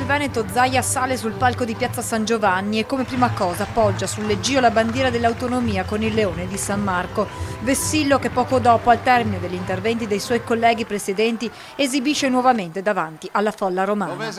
Veneto, Zaia sale sul palco di Piazza San Giovanni e come prima cosa poggia sul leggio la bandiera dell'autonomia con il leone di San Marco. Vessillo che poco dopo, al termine degli interventi dei suoi colleghi presidenti, esibisce nuovamente davanti alla folla romana.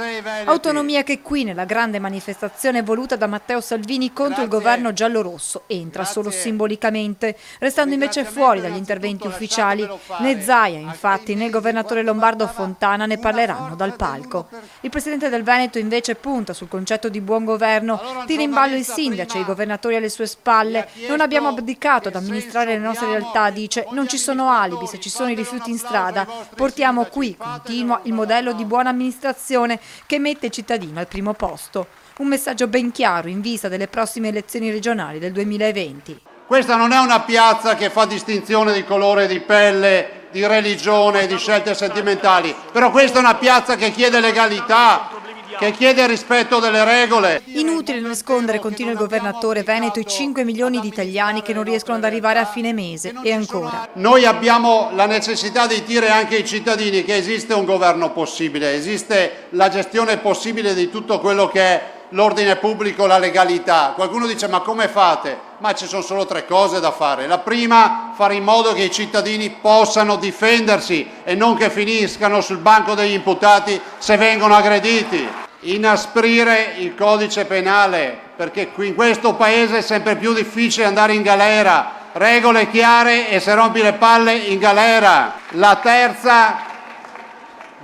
Autonomia che qui, nella grande manifestazione voluta da Matteo Salvini contro il governo giallorosso, entra solo simbolicamente, restando invece fuori dagli interventi ufficiali. Né Zaia, infatti, né il governatore lombardo Fontana ne parleranno dal palco. Il presidente del Veneto invece punta sul concetto di buon governo, tira in ballo i sindaci e i governatori alle sue spalle. Non abbiamo abdicato ad amministrare le nostre realtà, dice, non ci sono alibi se ci sono i rifiuti in strada. Portiamo qui, continua, il modello di buona amministrazione che mette il cittadino al primo posto. Un messaggio ben chiaro in vista delle prossime elezioni regionali del 2020. Questa non è una piazza che fa distinzione di colore di pelle, di religione, di scelte sentimentali, però questa è una piazza che chiede legalità, che chiede rispetto delle regole. Inutile nascondere, continua il governatore veneto, i 5 milioni di italiani che non riescono ad arrivare a fine mese e ancora. Noi abbiamo la necessità di dire anche ai cittadini che esiste un governo possibile, esiste la gestione possibile di tutto quello che è l'ordine pubblico, la legalità. Qualcuno dice ma come fate? Ma ci sono solo 3 cose da fare. La prima, fare in modo che i cittadini possano difendersi e non che finiscano sul banco degli imputati se vengono aggrediti. Inasprire il codice penale, perché qui in questo paese è sempre più difficile andare in galera. Regole chiare e se rompi le palle in galera. La terza,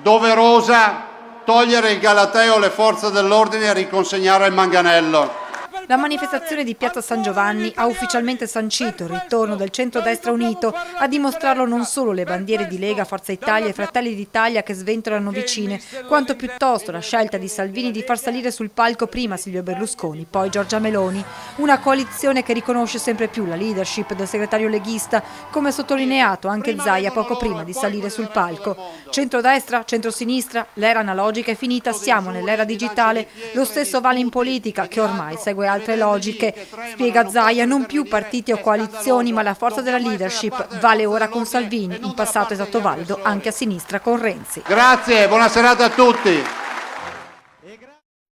doverosa, togliere il galateo alle forze dell'ordine e riconsegnare il manganello. La manifestazione di Piazza San Giovanni ha ufficialmente sancito il ritorno del centrodestra unito. A dimostrarlo non solo le bandiere di Lega, Forza Italia e Fratelli d'Italia che sventolano vicine, quanto piuttosto la scelta di Salvini di far salire sul palco prima Silvio Berlusconi, poi Giorgia Meloni. Una coalizione che riconosce sempre più la leadership del segretario leghista, come sottolineato anche Zaia poco prima di salire sul palco. Centrodestra, centrosinistra, l'era analogica è finita, siamo nell'era digitale. Lo stesso vale in politica, che ormai segue altre logiche. Spiega Zaia, non più partiti o coalizioni, ma la forza della leadership vale ora con Salvini, in passato è stato valido anche a sinistra con Renzi. Grazie, buona serata a tutti.